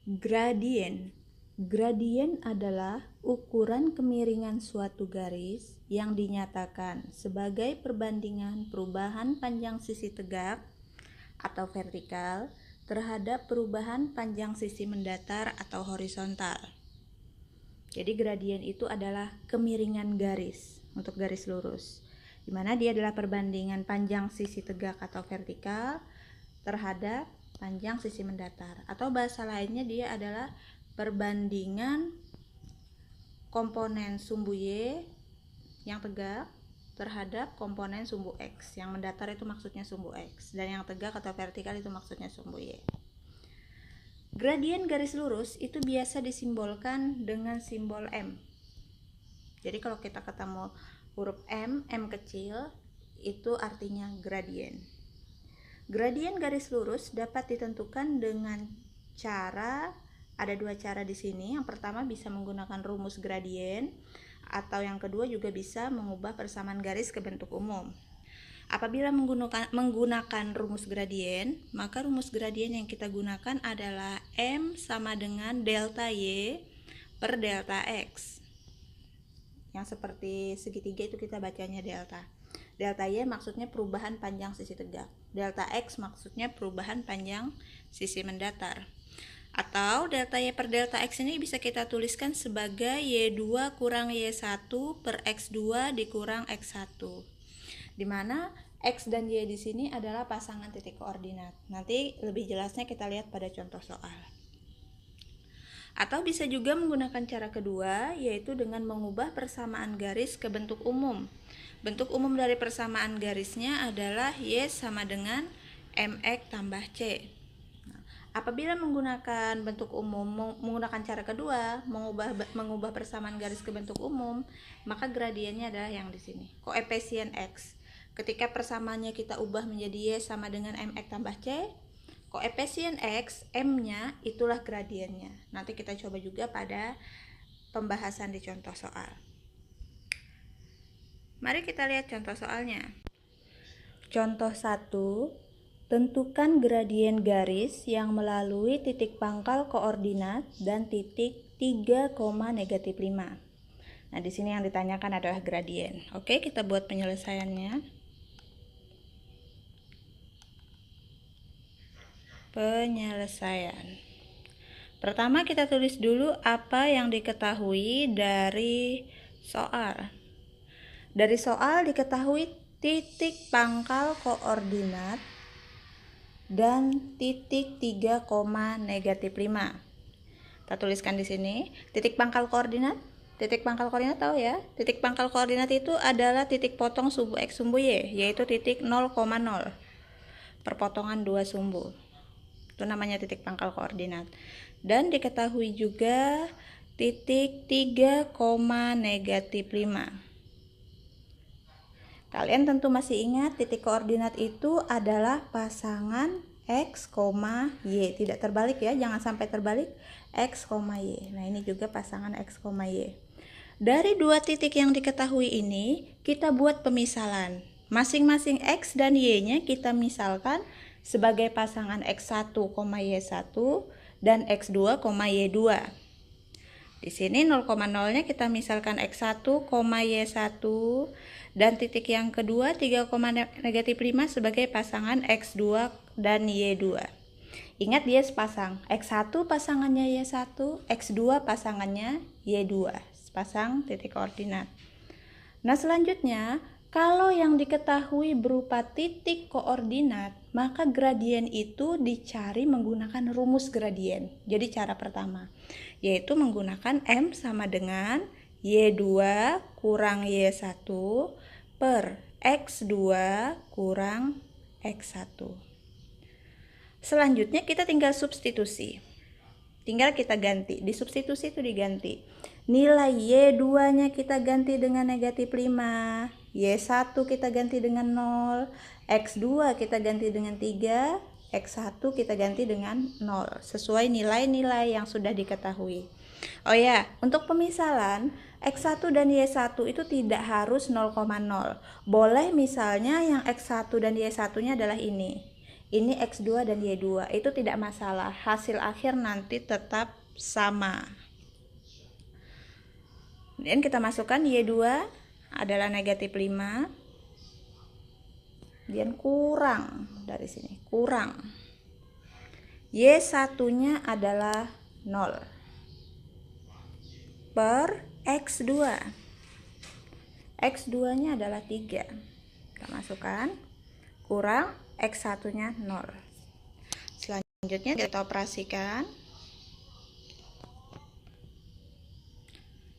Gradien. Gradien adalah ukuran kemiringan suatu garis yang dinyatakan sebagai perbandingan perubahan panjang sisi tegak atau vertikal terhadap perubahan panjang sisi mendatar atau horizontal. Jadi gradien itu adalah kemiringan garis untuk garis lurus, di mana dia adalah perbandingan panjang sisi tegak atau vertikal terhadap panjang sisi mendatar, atau bahasa lainnya dia adalah perbandingan komponen sumbu Y yang tegak terhadap komponen sumbu X. Yang mendatar itu maksudnya sumbu X, dan yang tegak atau vertikal itu maksudnya sumbu Y. Gradien garis lurus itu biasa disimbolkan dengan simbol M. Jadi kalau kita ketemu huruf M kecil, itu artinya gradien. Gradien garis lurus dapat ditentukan dengan ada dua cara di sini. Yang pertama bisa menggunakan rumus gradien, atau yang kedua juga bisa mengubah persamaan garis ke bentuk umum. Apabila menggunakan rumus gradien, maka rumus gradien yang kita gunakan adalah M sama dengan delta Y per delta X. Yang seperti segitiga itu kita bacanya delta. Delta Y maksudnya perubahan panjang sisi tegak. Delta X maksudnya perubahan panjang sisi mendatar. Atau delta Y per delta X ini bisa kita tuliskan sebagai Y2 kurang Y1 per X2 dikurang X1. Di mana X dan Y di sini adalah pasangan titik koordinat. Nanti lebih jelasnya kita lihat pada contoh soal. Atau bisa juga menggunakan cara kedua, yaitu dengan mengubah persamaan garis ke bentuk umum. Bentuk umum dari persamaan garisnya adalah Y sama dengan MX tambah C. Apabila menggunakan bentuk umum, menggunakan cara kedua, mengubah persamaan garis ke bentuk umum, maka gradiennya adalah yang di sini, koefisien X. Ketika persamaannya kita ubah menjadi Y sama dengan MX tambah C, koefisien X, M-nya itulah gradiennya. Nanti kita coba juga pada pembahasan di contoh soal. Mari kita lihat contoh soalnya. Contoh 1, tentukan gradien garis yang melalui titik pangkal koordinat dan titik 3, negatif 5. Nah, di sini yang ditanyakan adalah gradien. Oke, kita buat penyelesaiannya. Pertama kita tulis dulu apa yang diketahui dari soal. Dari soal diketahui titik pangkal koordinat dan titik 3, negatif 5. Kita tuliskan di sini titik pangkal koordinat. Titik pangkal koordinat tahu ya? Titik pangkal koordinat itu adalah titik potong sumbu X sumbu Y, yaitu titik 0,0. Perpotongan dua sumbu. Itu namanya titik pangkal koordinat. Dan diketahui juga titik 3, negatif 5. Kalian tentu masih ingat titik koordinat itu adalah pasangan X, Y. Tidak terbalik ya, jangan sampai terbalik. X, Y. Nah, ini juga pasangan X, Y. Dari dua titik yang diketahui ini, kita buat pemisalan. Masing-masing X dan Y-nya kita misalkan sebagai pasangan X1, Y1 dan X2, Y2. Di sini 0,0-nya kita misalkan X1, Y1, dan titik yang kedua 3, negatif 5 sebagai pasangan X2 dan Y2. Ingat dia sepasang, X1 pasangannya Y1, X2 pasangannya Y2, sepasang titik koordinat. Nah, selanjutnya kalau yang diketahui berupa titik koordinat, maka gradien itu dicari menggunakan rumus gradien. Jadi cara pertama, yaitu menggunakan M sama dengan Y2 kurang Y1 per X2 kurang X1. Selanjutnya kita tinggal substitusi. Tinggal kita ganti, di substitusi itu diganti. Nilai Y2-nya kita ganti dengan negatif 5, Y1 kita ganti dengan 0, X2 kita ganti dengan 3, X1 kita ganti dengan 0, sesuai nilai-nilai yang sudah diketahui. Oh ya, untuk pemisalan, X1 dan Y1 itu tidak harus 0,0. Boleh misalnya yang X1 dan Y1-nya adalah ini. Ini X2 dan Y2, itu tidak masalah, hasil akhir nanti tetap sama. Dan kita masukkan Y2 adalah negatif 5, kemudian kurang dari sini, kurang Y1 nya adalah 0 per X2. X2 nya adalah 3, kita masukkan, kurang X1 nya 0. Selanjutnya kita operasikan.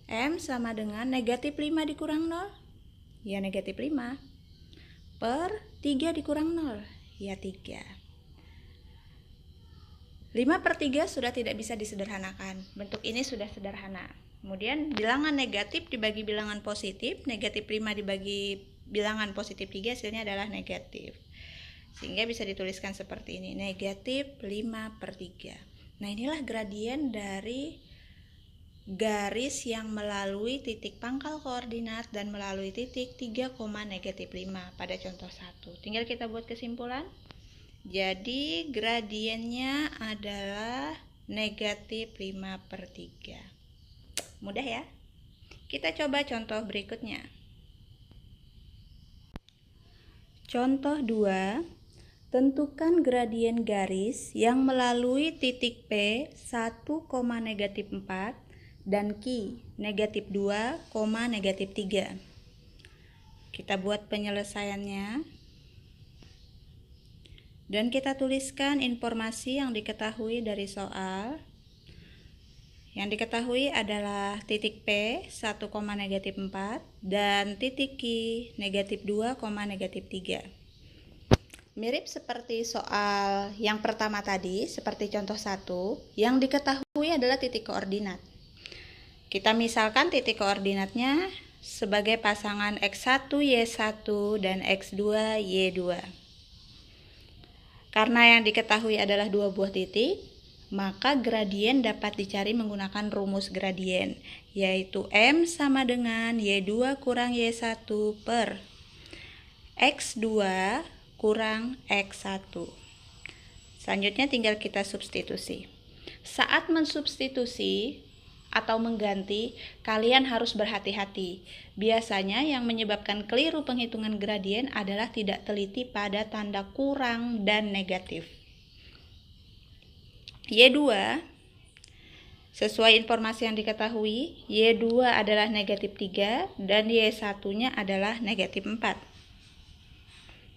M sama dengan negatif 5 dikurang 0, ya negatif 5, per 3 dikurang 0, ya 3. 5 per 3 sudah tidak bisa disederhanakan, bentuk ini sudah sederhana. Kemudian bilangan negatif dibagi bilangan positif, negatif 5 dibagi bilangan positif 3 hasilnya adalah negatif. Sehingga bisa dituliskan seperti ini, negatif 5 per 3. Nah, inilah gradien dari garis yang melalui titik pangkal koordinat dan melalui titik 3, negatif 5 pada contoh 1. Tinggal kita buat kesimpulan. Jadi gradiennya adalah negatif 5 per 3. Mudah ya? Kita coba contoh berikutnya. Contoh 2. Tentukan gradien garis yang melalui titik P 1, negatif 4 dan Q negatif 2, negatif 3. Kita buat penyelesaiannya dan kita tuliskan informasi yang diketahui dari soal. Yang diketahui adalah titik P 1, negatif 4 dan titik Q negatif 2, negatif 3. Mirip seperti soal yang pertama tadi, seperti contoh 1, yang diketahui adalah titik koordinat. Kita misalkan titik koordinatnya sebagai pasangan X1, Y1 dan X2, Y2. Karena yang diketahui adalah dua buah titik, maka gradien dapat dicari menggunakan rumus gradien, yaitu M sama dengan Y2 kurang Y1 per X2 kurang X1. Selanjutnya tinggal kita substitusi. Saat mensubstitusi atau mengganti, kalian harus berhati-hati. Biasanya yang menyebabkan keliru penghitungan gradien adalah tidak teliti pada tanda kurang dan negatif. Y2, sesuai informasi yang diketahui, Y2 adalah negatif 3 dan Y1-nya adalah negatif 4.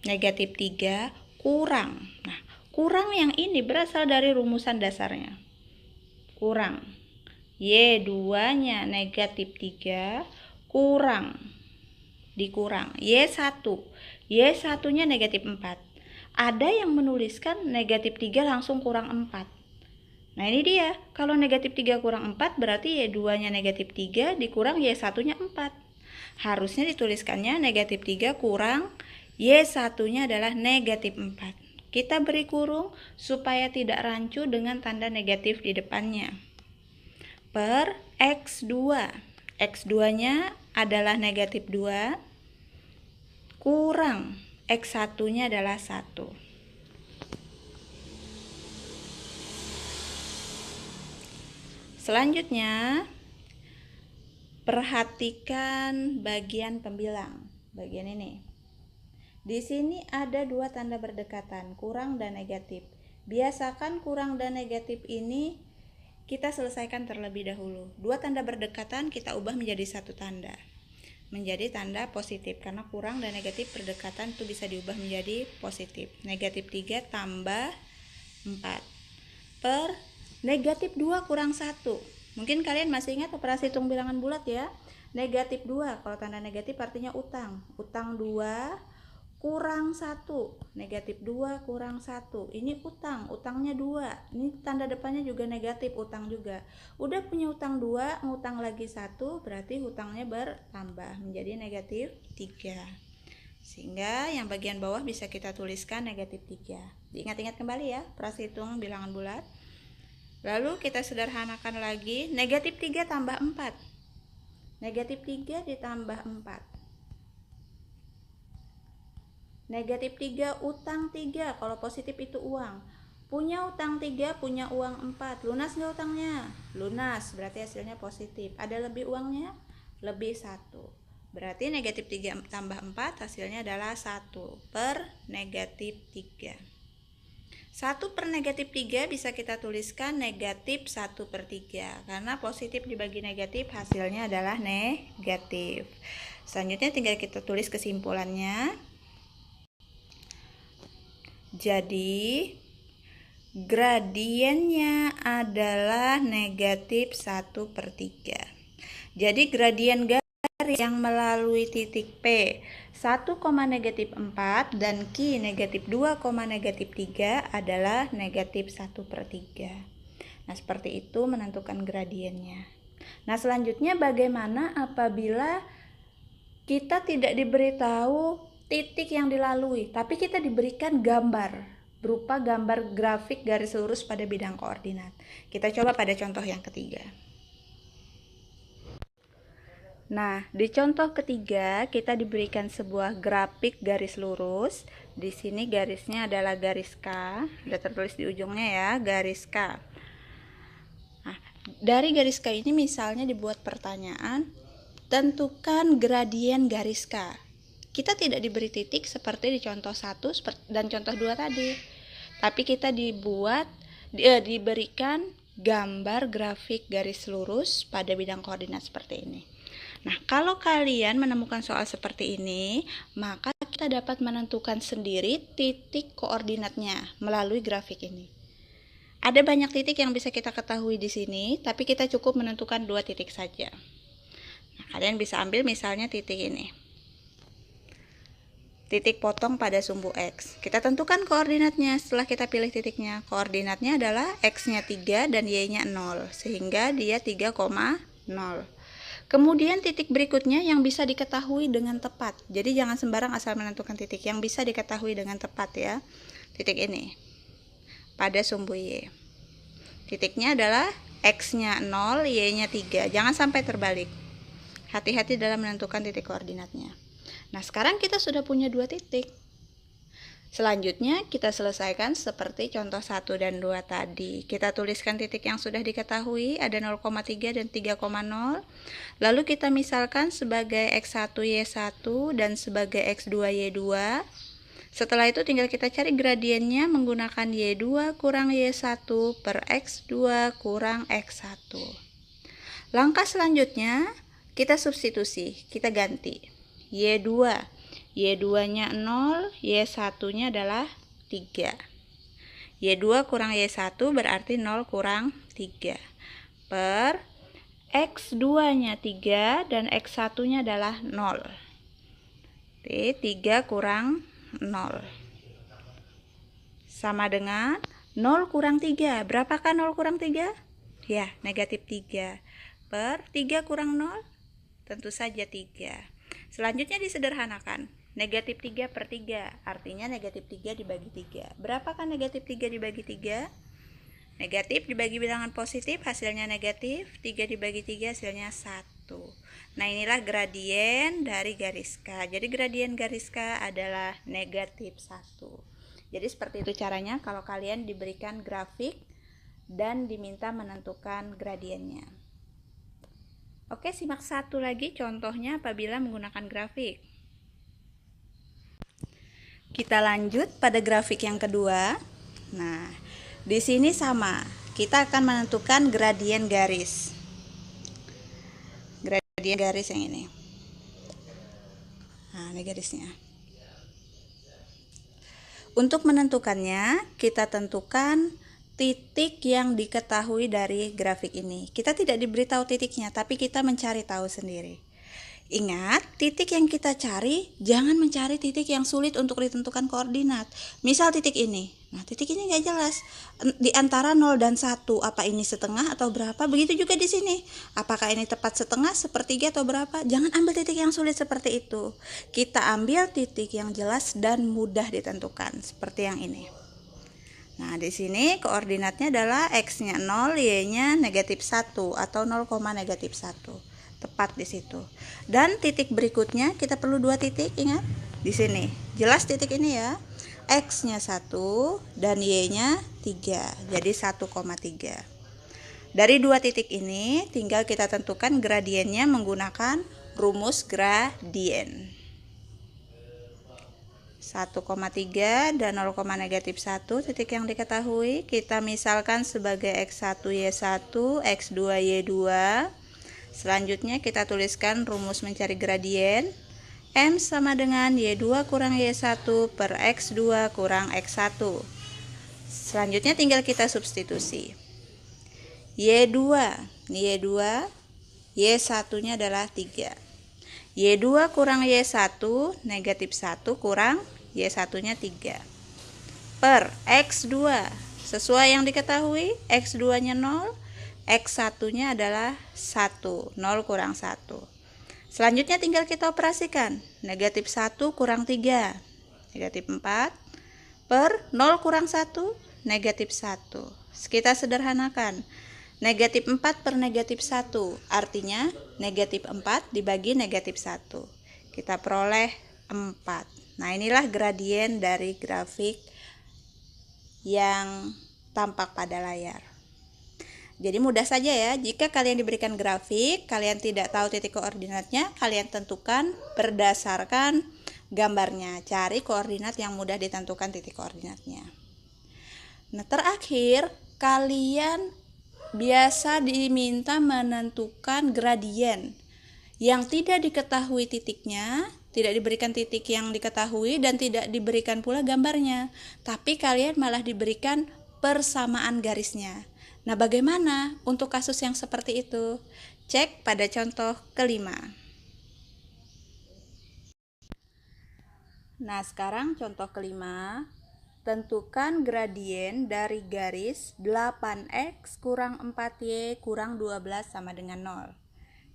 Negatif 3 kurang. Nah, kurang yang ini berasal dari rumusan dasarnya. Kurang. Y2-nya negatif 3 kurang. Dikurang. Y1. Y1-nya negatif 4. Ada yang menuliskan negatif 3 langsung kurang 4. Nah, ini dia. Kalau negatif 3 kurang 4 berarti Y2-nya negatif 3 dikurang Y1-nya 4. Harusnya dituliskannya negatif 3 kurang Y1-nya adalah negatif 4. Kita beri kurung supaya tidak rancu dengan tanda negatif di depannya. Per X2. X2-nya adalah negatif 2 kurang X1-nya adalah 1. Selanjutnya, perhatikan bagian pembilang. Bagian ini. Di sini ada dua tanda berdekatan, kurang dan negatif. Biasakan kurang dan negatif ini kita selesaikan terlebih dahulu. Dua tanda berdekatan kita ubah menjadi satu tanda, menjadi tanda positif, karena kurang dan negatif berdekatan itu bisa diubah menjadi positif. Negatif 3 tambah 4 per negatif 2 kurang 1. Mungkin kalian masih ingat operasi hitung bilangan bulat ya. Negatif 2, kalau tanda negatif artinya utang. Utang 2 kurang 1, negatif 2 kurang 1. Ini utang, utangnya 2. Ini tanda depannya juga negatif, utang juga. Udah punya utang 2, ngutang lagi 1, berarti hutangnya bertambah menjadi negatif 3. Sehingga yang bagian bawah bisa kita tuliskan negatif 3. Diingat-ingat kembali ya, operasi hitung bilangan bulat. Lalu kita sederhanakan lagi, negatif 3 tambah 4. Negatif 3 ditambah 4. Negatif 3, utang 3. Kalau positif itu uang. Punya utang 3, punya uang 4. Lunas nggak utangnya? Lunas, berarti hasilnya positif. Ada lebih uangnya? Lebih 1. Berarti negatif 3 tambah 4 hasilnya adalah 1 per negatif 3. 1 per negatif 3 bisa kita tuliskan negatif 1 per 3. Karena positif dibagi negatif hasilnya adalah negatif. Selanjutnya tinggal kita tulis kesimpulannya. Jadi gradiennya adalah negatif 1 per 3. Jadi gradien garis yang melalui titik P 1, negatif 4 dan Q negatif 2, negatif 3 adalah negatif 1 per 3. Nah, seperti itu menentukan gradiennya. Nah, selanjutnya bagaimana apabila kita tidak diberitahu titik yang dilalui, tapi kita diberikan gambar berupa gambar grafik garis lurus pada bidang koordinat. Kita coba pada contoh yang ketiga. Nah, di contoh ketiga kita diberikan sebuah grafik garis lurus. Di sini garisnya adalah garis K, sudah tertulis di ujungnya ya, garis K. Nah, dari garis K ini misalnya dibuat pertanyaan, tentukan gradien garis K. Kita tidak diberi titik seperti di contoh 1 dan contoh 2 tadi. Tapi kita diberikan gambar grafik garis lurus pada bidang koordinat seperti ini. Nah, kalau kalian menemukan soal seperti ini, maka kita dapat menentukan sendiri titik koordinatnya melalui grafik ini. Ada banyak titik yang bisa kita ketahui di sini, tapi kita cukup menentukan 2 titik saja. Nah, kalian bisa ambil misalnya titik ini. Titik potong pada sumbu X. Kita tentukan koordinatnya setelah kita pilih titiknya. Koordinatnya adalah X-nya 3 dan Y-nya 0, sehingga dia 3,0. Kemudian titik berikutnya yang bisa diketahui dengan tepat. Jadi jangan sembarang asal menentukan titik, yang bisa diketahui dengan tepat ya. Titik ini pada sumbu Y. Titiknya adalah X-nya 0, Y-nya 3. Jangan sampai terbalik. Hati-hati dalam menentukan titik koordinatnya. Nah, sekarang kita sudah punya 2 titik. Selanjutnya kita selesaikan seperti contoh 1 dan 2 tadi. Kita tuliskan titik yang sudah diketahui, ada 0,3 dan 3,0. Lalu kita misalkan sebagai X1 Y1 dan sebagai X2 Y2. Setelah itu tinggal kita cari gradiennya menggunakan Y2 kurang Y1 per X2 kurang X1. Langkah selanjutnya kita substitusi, kita ganti. Y2-nya 0, Y1-nya adalah 3. Y2 kurang Y1 berarti 0 kurang 3. Per X2-nya 3 dan X1-nya adalah 0. Jadi 3 kurang 0. Sama dengan 0 kurang 3. Berapakah 0 kurang 3? Ya, negatif 3. Per 3 kurang 0? Tentu saja 3. Selanjutnya disederhanakan. Negatif 3 per 3, artinya negatif 3 dibagi 3. Berapakah negatif 3 dibagi 3? Negatif dibagi bilangan positif, hasilnya negatif. 3 dibagi 3, hasilnya 1. Nah, inilah gradien dari garis K. Jadi gradien garis K adalah negatif 1. Jadi seperti itu caranya kalau kalian diberikan grafik dan diminta menentukan gradiennya. Oke, simak satu lagi contohnya apabila menggunakan grafik. Kita lanjut pada grafik yang kedua. Nah, di sini sama. Kita akan menentukan gradien garis. Gradien garis yang ini. Nah, ini garisnya. Untuk menentukannya, kita tentukan titik yang diketahui dari grafik ini. Kita tidak diberitahu titiknya, tapi kita mencari tahu sendiri. Ingat, titik yang kita cari, jangan mencari titik yang sulit untuk ditentukan koordinat. Misal titik ini. Nah, titik ini nggak jelas. Di antara 0 dan 1, apa ini setengah atau berapa? Begitu juga di sini. Apakah ini tepat setengah, sepertiga atau berapa? Jangan ambil titik yang sulit seperti itu. Kita ambil titik yang jelas dan mudah ditentukan, seperti yang ini. Nah, di sini koordinatnya adalah X-nya 0, Y-nya negatif 1 atau 0, negatif 1. Tepat di situ. Dan titik berikutnya kita perlu 2 titik, ingat? Di sini. Jelas titik ini ya. X-nya 1 dan Y-nya 3. Jadi 1,3. Dari dua titik ini tinggal kita tentukan gradiennya menggunakan rumus gradien. 1,3 dan 0,-1 titik yang diketahui kita misalkan sebagai X1 Y1, X2 Y2. Selanjutnya kita tuliskan rumus mencari gradien. M sama dengan Y2 kurang Y1 per X2 kurang X1. Selanjutnya tinggal kita substitusi. Y2 Y1-nya adalah 3. Y2 kurang Y1 negatif 1 kurang Y1-nya 3 per X2 sesuai yang diketahui X2-nya 0, X1-nya adalah 1, 0 kurang 1. Selanjutnya tinggal kita operasikan. Negatif 1 kurang 3 negatif 4 per 0 kurang 1 negatif 1. Kita sederhanakan. Negatif 4 per negatif 1 artinya negatif 4 dibagi negatif 1. Kita peroleh 4. Nah, inilah gradien dari grafik yang tampak pada layar. Jadi mudah saja ya, jika kalian diberikan grafik, kalian tidak tahu titik koordinatnya, kalian tentukan berdasarkan gambarnya. Cari koordinat yang mudah ditentukan titik koordinatnya. Nah, terakhir kalian biasa diminta menentukan gradien yang tidak diketahui titiknya, tidak diberikan titik yang diketahui dan tidak diberikan pula gambarnya, tapi kalian malah diberikan persamaan garisnya. Nah, bagaimana untuk kasus yang seperti itu? Cek pada contoh kelima. Nah, sekarang contoh kelima. Tentukan gradien dari garis 8x kurang 4y kurang 12 sama dengan 0.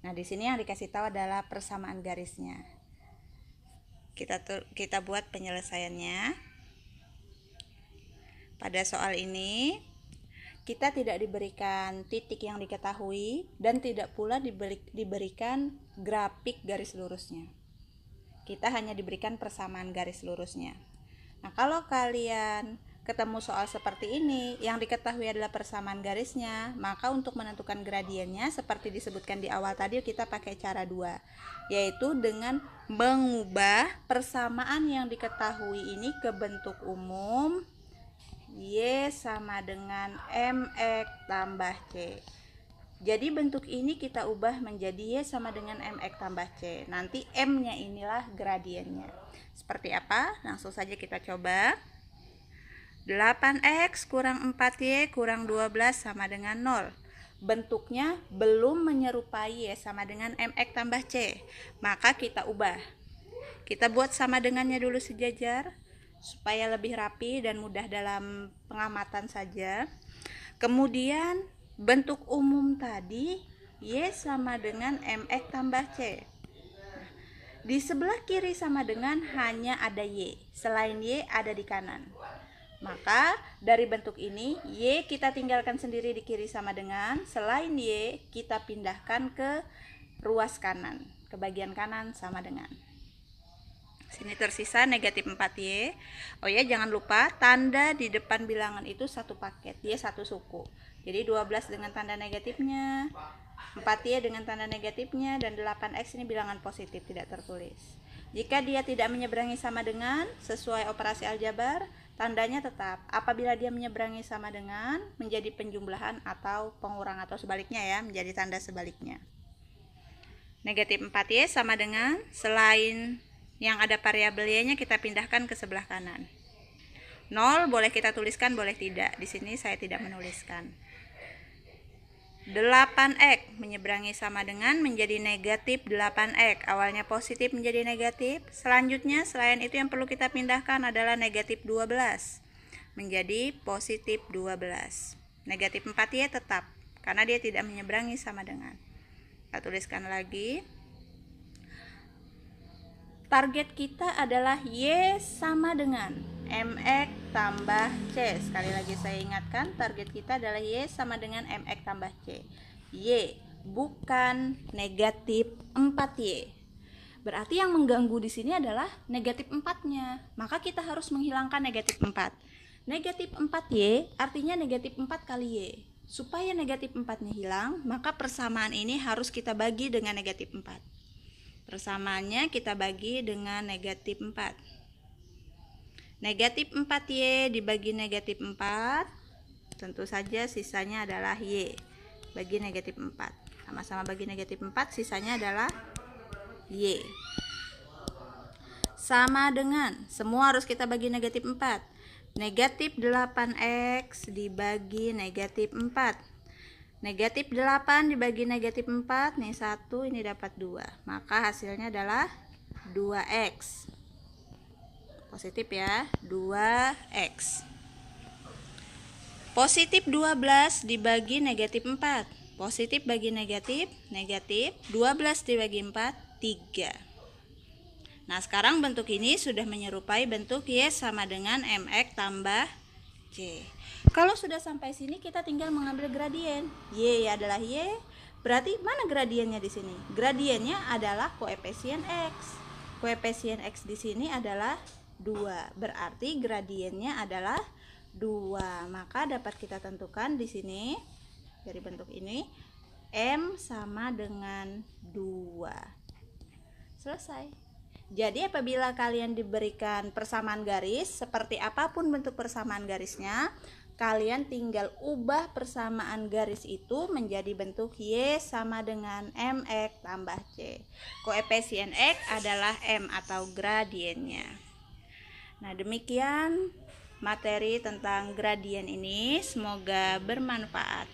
Nah, di sini yang dikasih tahu adalah persamaan garisnya. Kita buat penyelesaiannya. Pada soal ini, kita tidak diberikan titik yang diketahui dan tidak pula diberikan grafik garis lurusnya. Kita hanya diberikan persamaan garis lurusnya. Nah, kalau kalian ketemu soal seperti ini, yang diketahui adalah persamaan garisnya, maka untuk menentukan gradiennya seperti disebutkan di awal tadi kita pakai cara 2, yaitu dengan mengubah persamaan yang diketahui ini ke bentuk umum Y sama dengan MX tambah C. Jadi bentuk ini kita ubah menjadi Y sama dengan MX tambah C. Nanti M-nya inilah gradiennya. Seperti apa? Langsung saja kita coba. 8x kurang 4y kurang 12 sama dengan 0. Bentuknya belum menyerupai Y sama dengan MX tambah C. Maka kita ubah. Kita buat sama dengannya dulu sejajar supaya lebih rapi dan mudah dalam pengamatan saja. Kemudian bentuk umum tadi Y sama dengan MX tambah C. Di sebelah kiri sama dengan hanya ada Y, selain Y ada di kanan. Maka dari bentuk ini Y kita tinggalkan sendiri di kiri sama dengan, selain Y kita pindahkan ke ruas kanan, ke bagian kanan sama dengan. Sini tersisa negatif 4Y. Oh ya, jangan lupa tanda di depan bilangan itu satu paket, dia satu suku. Jadi 12 dengan tanda negatifnya, 4Y dengan tanda negatifnya, dan 8X ini bilangan positif, tidak tertulis. Jika dia tidak menyeberangi sama dengan, sesuai operasi aljabar, tandanya tetap. Apabila dia menyeberangi sama dengan, menjadi penjumlahan atau pengurang atau sebaliknya ya, menjadi tanda sebaliknya. Negatif 4Y sama dengan, selain yang ada variabel Y-nya kita pindahkan ke sebelah kanan. 0 boleh kita tuliskan, boleh tidak. Di sini saya tidak menuliskan. 8x menyeberangi sama dengan menjadi negatif 8x. Awalnya positif menjadi negatif. Selanjutnya selain itu yang perlu kita pindahkan adalah negatif 12 menjadi positif 12. Negatif 4y tetap karena dia tidak menyeberangi sama dengan. Kita tuliskan lagi. Target kita adalah Y sama dengan MX tambah C. Sekali lagi saya ingatkan, target kita adalah Y sama dengan MX tambah C. Y bukan negatif 4Y. Berarti yang mengganggu di sini adalah negatif 4-nya. Maka kita harus menghilangkan negatif 4. Negatif 4Y artinya negatif 4 kali Y. Supaya negatif 4-nya hilang, maka persamaan ini harus kita bagi dengan negatif 4. Persamaannya kita bagi dengan negatif 4. Negatif 4Y dibagi negatif 4, tentu saja sisanya adalah Y. Bagi negatif 4. Sama-sama bagi negatif 4, sisanya adalah Y. Sama dengan, semua harus kita bagi negatif 4. Negatif 8X dibagi negatif 4. Negatif 8 dibagi negatif 4, nih 1, ini dapat 2. Maka hasilnya adalah 2X. Positif ya, 2X. Positif 12 dibagi negatif 4. Positif bagi negatif, negatif. 12 dibagi 4, 3. Nah, sekarang bentuk ini sudah menyerupai bentuk Y sama dengan MX tambah C. Kalau sudah sampai sini, kita tinggal mengambil gradien. Y adalah Y, berarti mana gradiennya di sini? Gradiennya adalah koefisien X. Koefisien X di sini adalah 2, berarti gradiennya adalah 2. Maka dapat kita tentukan di sini, dari bentuk ini, M sama dengan 2. Selesai. Jadi apabila kalian diberikan persamaan garis, seperti apapun bentuk persamaan garisnya, kalian tinggal ubah persamaan garis itu menjadi bentuk Y sama dengan MX tambah C. Koefisien X adalah M atau gradiennya. Nah, demikian materi tentang gradien ini. Semoga bermanfaat.